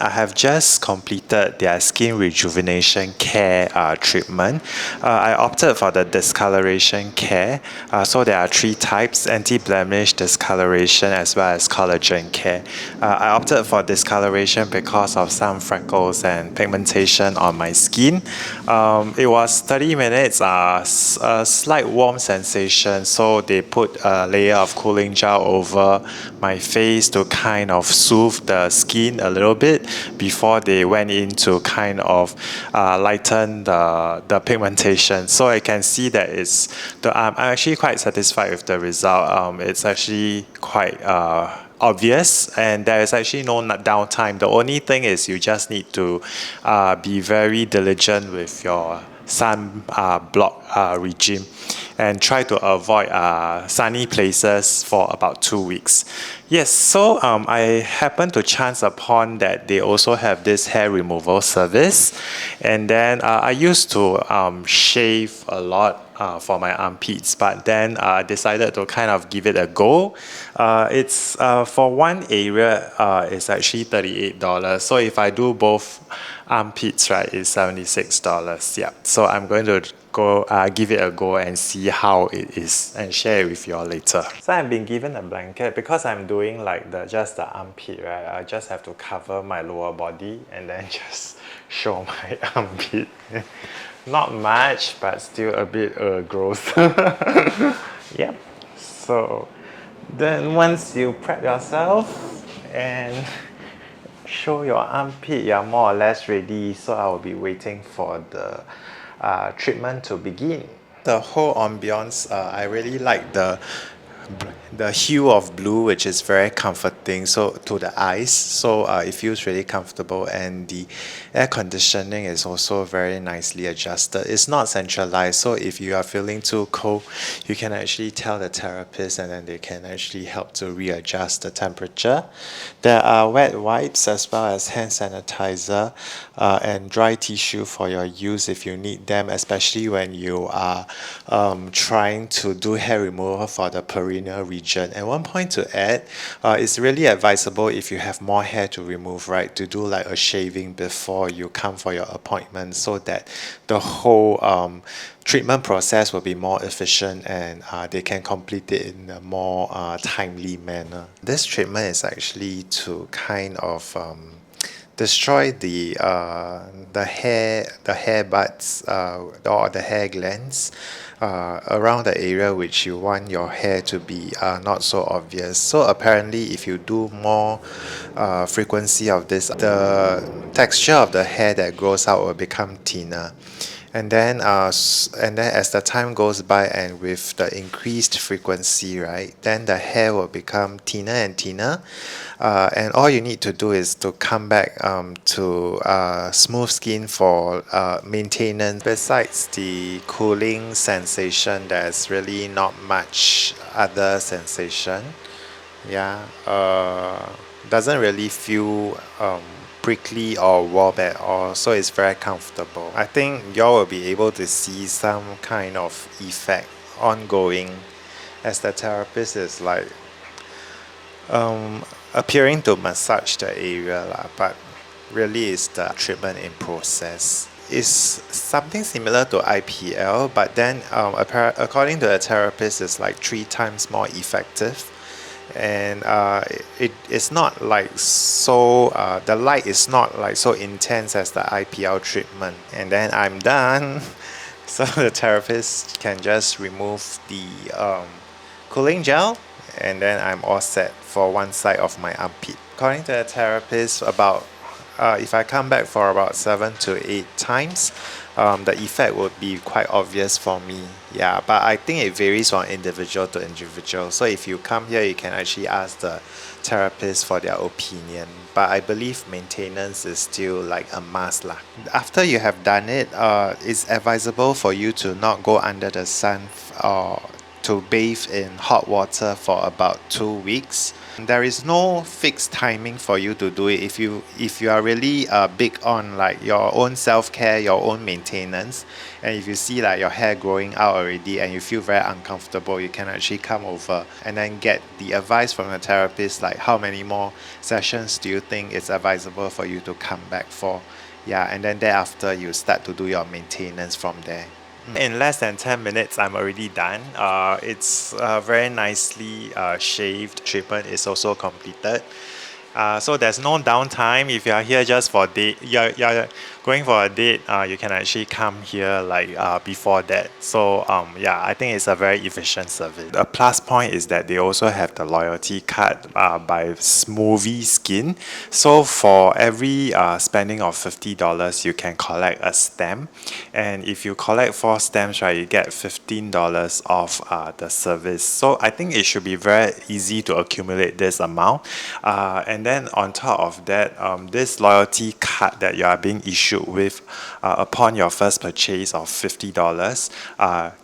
I have just completed their skin rejuvenation care treatment. I opted for the discoloration care. So there are three types: anti-blemish, discoloration, as well as collagen care. I opted for discoloration because of some freckles and pigmentation on my skin. It was 30 minutes, a slight warm sensation. So they put a layer of cooling gel over my face to kind of soothe the skin a little bit before they went in to kind of lighten the pigmentation. So I can see that I'm actually quite satisfied with the result. It's actually quite obvious, and there is actually no downtime. The only thing is you just need to be very diligent with your sun block regime and try to avoid sunny places for about 2 weeks. Yes, so I happened to chance upon that they also have this hair removal service, and then I used to shave a lot for my armpits, but then decided to kind of give it a go. It's for one area, it's actually $38. So if I do both armpits, right, it's $76. Yeah. So I'm going to go give it a go and see how it is and share it with you all later. So I've been given a blanket because I'm doing like just the armpit, right? I just have to cover my lower body and then just show my armpit. Not much, but still a bit gross. Yep. So then once you prep yourself and show your armpit, you're more or less ready. So I will be waiting for the treatment to begin. The whole ambience, I really like the hue of blue, which is very comforting so to the eyes, so it feels really comfortable, and the air conditioning is also very nicely adjusted. It's not centralized, so if you are feeling too cold, you can actually tell the therapist and then they can actually help to readjust the temperature. There are wet wipes as well as hand sanitizer and dry tissue for your use if you need them, especially when you are trying to do hair removal for the perineal region. And one point to add, it's really advisable if you have more hair to remove, right, to do like a shaving before you come for your appointment, so that the whole treatment process will be more efficient and they can complete it in a more timely manner. This treatment is actually to kind of destroy the hair buds or the hair glands around the area which you want your hair to be not so obvious. So apparently if you do more frequency of this, the texture of the hair that grows out will become thinner. And then as the time goes by and with the increased frequency, right, then the hair will become thinner and thinner. And all you need to do is to come back to Smoovee Skin for maintenance. Besides the cooling sensation, there's really not much other sensation. Yeah, doesn't really feel prickly or warm at all, so it's very comfortable. I think y'all will be able to see some kind of effect ongoing as the therapist is like appearing to massage the area lah, but really it's the treatment in process. It's something similar to IPL, but then according to the therapist, it's like 3 times more effective. And it's not like so the light is not like so intense as the IPL treatment. And then I'm done. So the therapist can just remove the cooling gel, and then I'm all set for one side of my armpit. According to the therapist, about if I come back for about 7 to 8 times, the effect would be quite obvious for me. Yeah, but I think it varies from individual to individual. So if you come here, you can actually ask the therapist for their opinion. But I believe maintenance is still like a must lah. After you have done it, it's advisable for you to not go under the sun or to bathe in hot water for about 2 weeks. There is no fixed timing for you to do it. If you are really big on like your own self-care, your own maintenance, and if you see like your hair growing out already and you feel very uncomfortable, you can actually come over and then get the advice from the therapist, like how many more sessions do you think it's advisable for you to come back for. Yeah, and then thereafter you start to do your maintenance from there. In less than 10 minutes, I'm already done. It's very nicely shaved. Treatment is also completed. So there's no downtime. If you are here just for date, you're going for a date, you can actually come here like before that. So yeah, I think it's a very efficient service. A plus point is that they also have the loyalty card by Smoovee Skin. So for every spending of $50, you can collect a stamp, and if you collect 4 stamps, right, you get $15 off the service. So I think it should be very easy to accumulate this amount. And then on top of that, this loyalty card that you are being issued with upon your first purchase of $50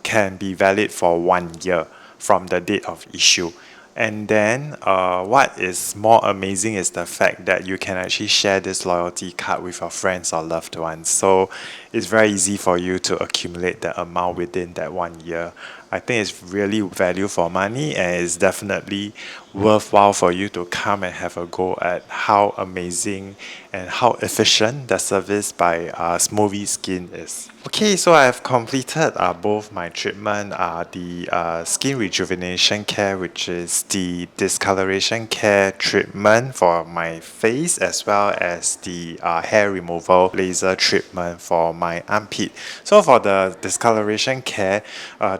can be valid for 1 year from the date of issue. And then what is more amazing is the fact that you can actually share this loyalty card with your friends or loved ones. So it's very easy for you to accumulate the amount within that 1 year. I think it's really value for money, and it's definitely worthwhile for you to come and have a go at how amazing and how efficient the service by Smoovee Skin is. Okay, so I have completed both my treatment, the skin rejuvenation care, which is the discoloration care treatment for my face, as well as the hair removal laser treatment for my armpit. So for the discoloration care,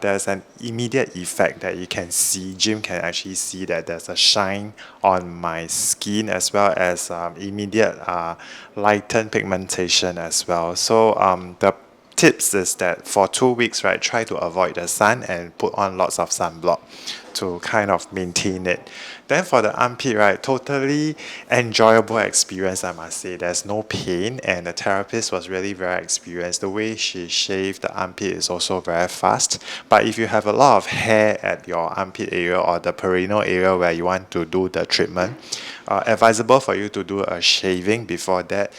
there's an immediate effect that you can see. Jim can actually see that there's a shine on my skin, as well as immediate lightened pigmentation as well. So the tips is that for 2 weeks, right, try to avoid the sun and put on lots of sunblock to kind of maintain it. Then for the armpit, right, totally enjoyable experience, I must say. There's no pain, and the therapist was really very experienced. The way she shaved the armpit is also very fast. But if you have a lot of hair at your armpit area or the perineal area where you want to do the treatment, advisable for you to do a shaving before that.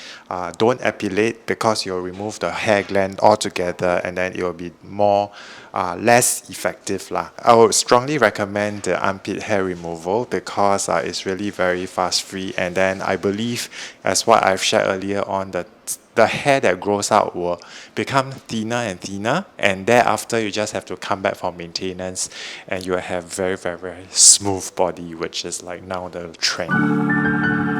Don't epilate, because you'll remove the hair gland altogether, and then it will be less effective lah. I would strongly recommend the armpit hair removal, because it's really very fast free, and then I believe, as what I've shared earlier on, the hair that grows out will become thinner and thinner, and thereafter you just have to come back for maintenance, and you will have very, very, very smooth body, which is like now the trend.